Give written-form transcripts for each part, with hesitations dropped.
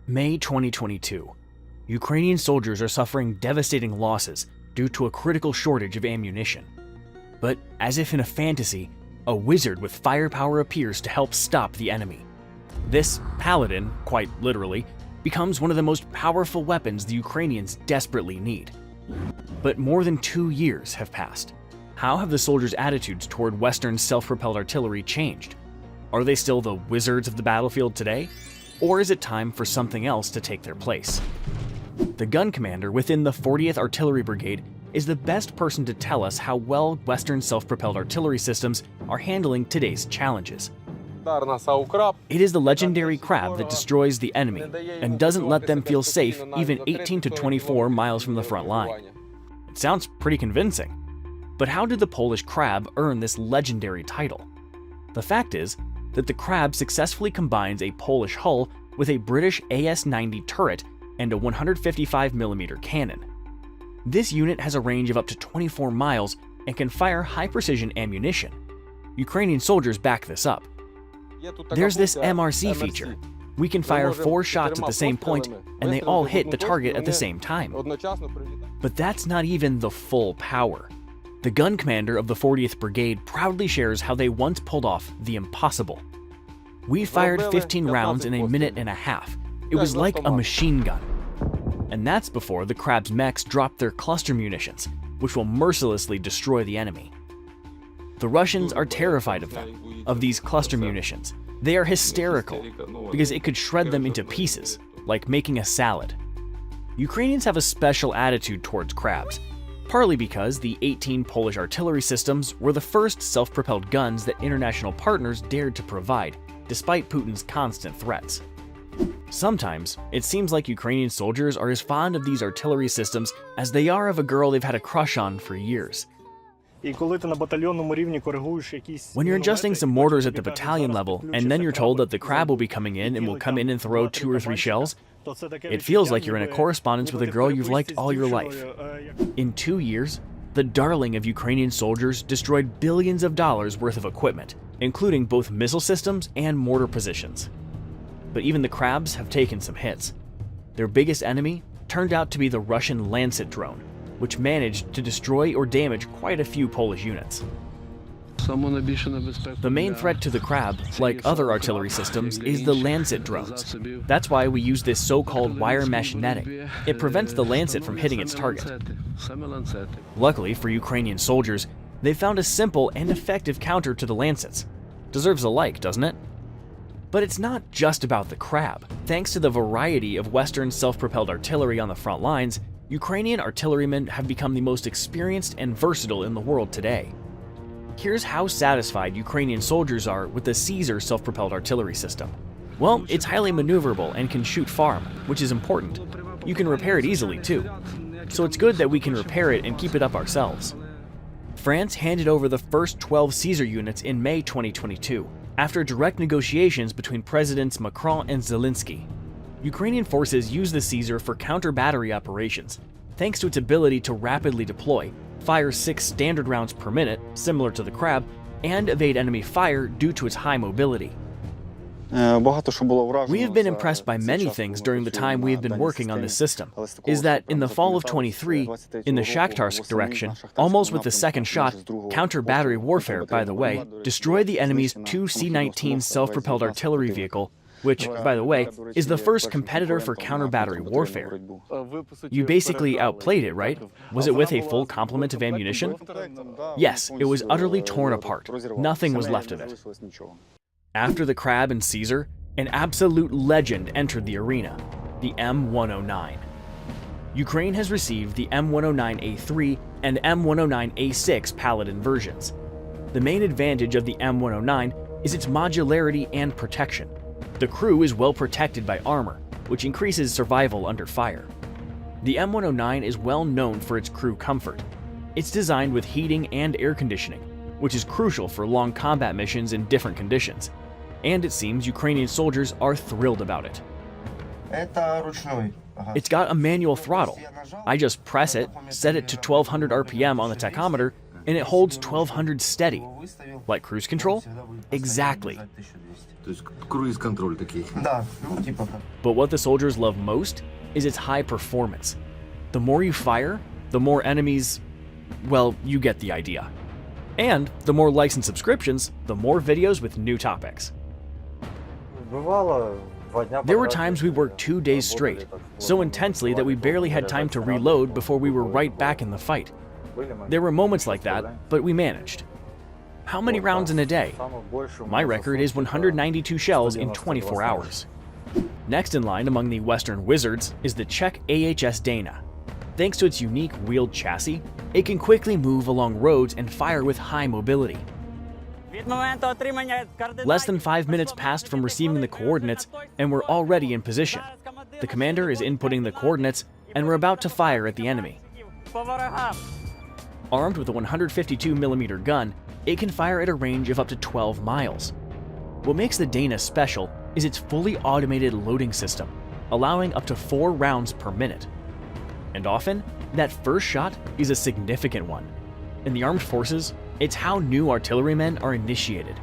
May 2022. Ukrainian soldiers are suffering devastating losses due to a critical shortage of ammunition. But as if in a fantasy, a wizard with firepower appears to help stop the enemy. This paladin, quite literally, becomes one of the most powerful weapons the Ukrainians desperately need. But more than 2 years have passed. How have the soldiers' attitudes toward Western self-propelled artillery changed? Are they still the wizards of the battlefield today? Or is it time for something else to take their place? The gun commander within the 40th Artillery Brigade is the best person to tell us how well Western self-propelled artillery systems are handling today's challenges. It is the legendary crab that destroys the enemy and doesn't let them feel safe even 18 to 24 miles from the front line. It sounds pretty convincing. But how did the Polish crab earn this legendary title? The fact is that the crab successfully combines a Polish hull with a British AS-90 turret and a 155mm cannon. This unit has a range of up to 24 miles and can fire high-precision ammunition. Ukrainian soldiers back this up. There's this MRC feature. We can fire 4 shots at the same point, and they all hit the target at the same time. But that's not even the full power. The gun commander of the 40th Brigade proudly shares how they once pulled off the impossible. We fired 15 rounds in a minute and a half. It was like a machine gun. And that's before the crab's mechs dropped their cluster munitions, which will mercilessly destroy the enemy. The Russians are terrified of them, of these cluster munitions. They are hysterical, because it could shred them into pieces, like making a salad. Ukrainians have a special attitude towards crabs, partly because the 18 Polish artillery systems were the first self-propelled guns that international partners dared to provide, despite Putin's constant threats. Sometimes, it seems like Ukrainian soldiers are as fond of these artillery systems as they are of a girl they've had a crush on for years. When you're adjusting some mortars at the battalion level, and then you're told that the crab will be coming in and will come in and throw 2 or 3 shells, it feels like you're in a correspondence with a girl you've liked all your life. In 2 years, the darling of Ukrainian soldiers destroyed billions of dollars worth of equipment, including both missile systems and mortar positions. But even the crabs have taken some hits. Their biggest enemy turned out to be the Russian Lancet drone, which managed to destroy or damage quite a few Polish units. The main threat to the crab, like other artillery systems, is the Lancet drones. That's why we use this so-called wire mesh netting. It prevents the Lancet from hitting its target. Luckily for Ukrainian soldiers, they found a simple and effective counter to the Lancets. Deserves a like, doesn't it? But it's not just about the crab. Thanks to the variety of Western self-propelled artillery on the front lines, Ukrainian artillerymen have become the most experienced and versatile in the world today. Here's how satisfied Ukrainian soldiers are with the Caesar self-propelled artillery system. Well, it's highly maneuverable and can shoot far, which is important. You can repair it easily too. So it's good that we can repair it and keep it up ourselves. France handed over the first 12 Caesar units in May 2022, after direct negotiations between Presidents Macron and Zelensky. Ukrainian forces use the Caesar for counter-battery operations, thanks to its ability to rapidly deploy, fire 6 standard rounds per minute, similar to the crab, and evade enemy fire due to its high mobility. We have been impressed by many things during the time we have been working on this system, is that in the fall of 23, in the Shakhtarsk direction, almost with the second shot, counter-battery warfare, by the way, destroyed the enemy's 2 C-19 self-propelled artillery vehicle, which, by the way, is the first competitor for counter-battery warfare. You basically outplayed it, right? Was it with a full complement of ammunition? Yes, it was utterly torn apart. Nothing was left of it. After the crab and Caesar, an absolute legend entered the arena, the M109. Ukraine has received the M109A3 and M109A6 Paladin versions. The main advantage of the M109 is its modularity and protection. The crew is well protected by armor, which increases survival under fire. The M109 is well known for its crew comfort. It's designed with heating and air conditioning, which is crucial for long combat missions in different conditions. And it seems Ukrainian soldiers are thrilled about it. It's got a manual throttle. I just press it, set it to 1200 RPM on the tachometer, and it holds 1,200 steady. Like cruise control? Exactly. But what the soldiers love most is its high performance. The more you fire, the more enemies, well, you get the idea. And the more likes and subscriptions, the more videos with new topics. There were times we worked 2 days straight, so intensely that we barely had time to reload before we were right back in the fight. There were moments like that, but we managed. How many rounds in a day? My record is 192 shells in 24 hours. Next in line among the Western wizards is the Czech AHS Dana. Thanks to its unique wheeled chassis, it can quickly move along roads and fire with high mobility. Less than 5 minutes passed from receiving the coordinates, and we're already in position. The commander is inputting the coordinates, and we're about to fire at the enemy. Armed with a 152mm gun, it can fire at a range of up to 12 miles. What makes the Dana special is its fully automated loading system, allowing up to 4 rounds per minute. And often, that first shot is a significant one. In the armed forces, it's how new artillerymen are initiated.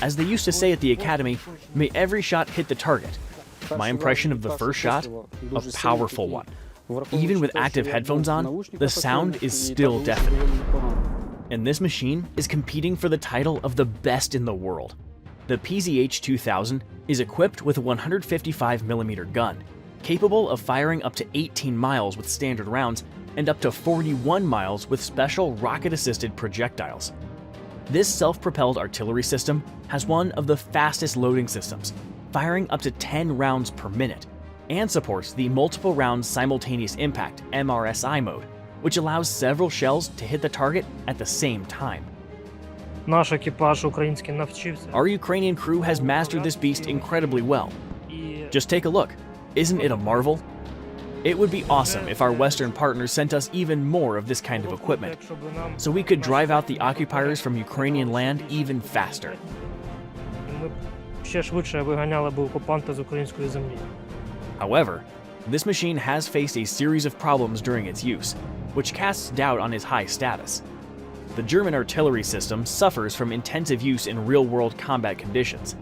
As they used to say at the academy, may every shot hit the target. My impression of the first shot? A powerful one. Even with active headphones on, the sound is still deafening. And this machine is competing for the title of the best in the world. The PZH-2000 is equipped with a 155mm gun, capable of firing up to 18 miles with standard rounds and up to 41 miles with special rocket-assisted projectiles. This self-propelled artillery system has one of the fastest loading systems, firing up to 10 rounds per minute, and supports the multiple rounds simultaneous impact MRSI mode, which allows several shells to hit the target at the same time. Our Ukrainian crew has mastered this beast incredibly well. Just take a look. Isn't it a marvel? It would be awesome if our Western partners sent us even more of this kind of equipment, so we could drive out the occupiers from Ukrainian land even faster. However, this machine has faced a series of problems during its use, which casts doubt on its high status. The German artillery system suffers from intensive use in real-world combat conditions.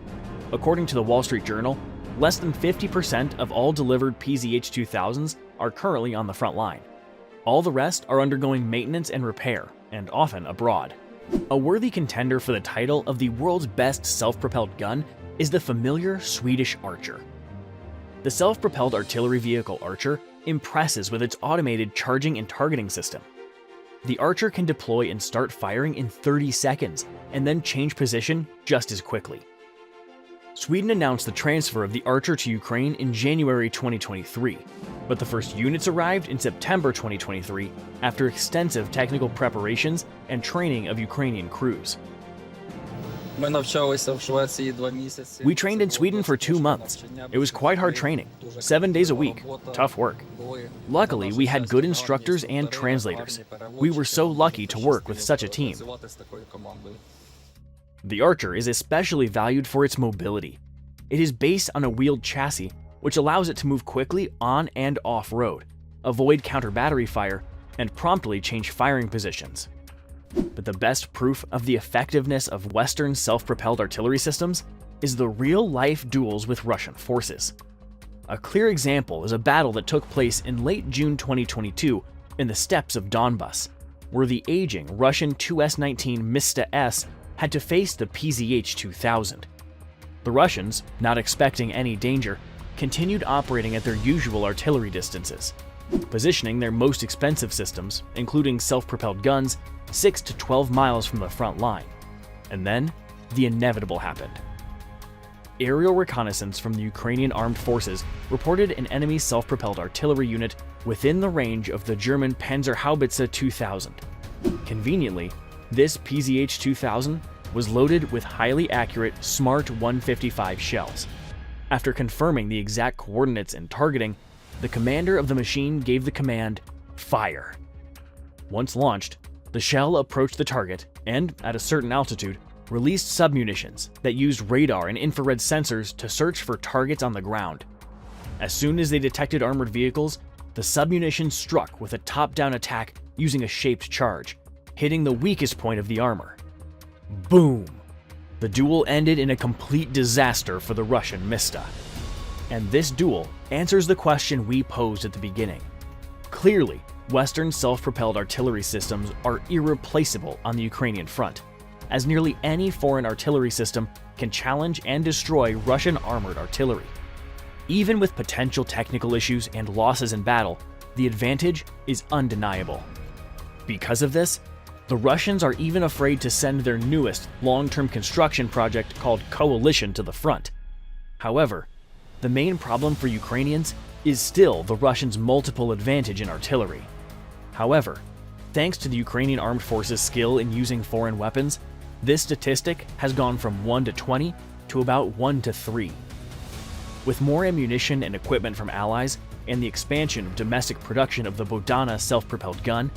According to the Wall Street Journal, less than 50% of all delivered PZH-2000s are currently on the front line. All the rest are undergoing maintenance and repair, and often abroad. A worthy contender for the title of the world's best self-propelled gun is the familiar Swedish Archer. The self-propelled artillery vehicle Archer impresses with its automated charging and targeting system. The Archer can deploy and start firing in 30 seconds, and then change position just as quickly. Sweden announced the transfer of the Archer to Ukraine in January 2023, but the first units arrived in September 2023 after extensive technical preparations and training of Ukrainian crews. We trained in Sweden for 2 months. It was quite hard training, 7 days a week, tough work. Luckily, we had good instructors and translators. We were so lucky to work with such a team. The Archer is especially valued for its mobility. It is based on a wheeled chassis, which allows it to move quickly on and off-road, avoid counter-battery fire, and promptly change firing positions. But the best proof of the effectiveness of Western self-propelled artillery systems is the real-life duels with Russian forces. A clear example is a battle that took place in late June 2022 in the steppes of Donbas, where the aging Russian 2S-19 Mista S had to face the PZH-2000. The Russians, not expecting any danger, continued operating at their usual artillery distances, positioning their most expensive systems, including self-propelled guns, 6 to 12 miles from the front line. And then, the inevitable happened. Aerial reconnaissance from the Ukrainian armed forces reported an enemy self-propelled artillery unit within the range of the German Panzerhaubitze 2000. Conveniently, this PZH-2000 was loaded with highly accurate Smart 155 shells. After confirming the exact coordinates and targeting, the commander of the machine gave the command, "Fire." Once launched, the shell approached the target and, at a certain altitude, released submunitions that used radar and infrared sensors to search for targets on the ground. As soon as they detected armored vehicles, the submunitions struck with a top-down attack using a shaped charge, hitting the weakest point of the armor. Boom! The duel ended in a complete disaster for the Russian Mista. And this duel answers the question we posed at the beginning. Clearly, Western self-propelled artillery systems are irreplaceable on the Ukrainian front, as nearly any foreign artillery system can challenge and destroy Russian armored artillery. Even with potential technical issues and losses in battle, the advantage is undeniable. Because of this, the Russians are even afraid to send their newest long-term construction project called Coalition to the front. However, the main problem for Ukrainians is still the Russians' multiple advantage in artillery. However, thanks to the Ukrainian armed forces' skill in using foreign weapons, this statistic has gone from 1 to 20 to about 1 to 3. With more ammunition and equipment from allies and the expansion of domestic production of the Bodana self-propelled gun,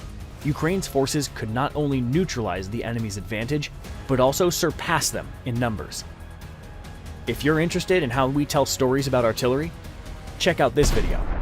Ukraine's forces could not only neutralize the enemy's advantage, but also surpass them in numbers. If you're interested in how we tell stories about artillery, check out this video.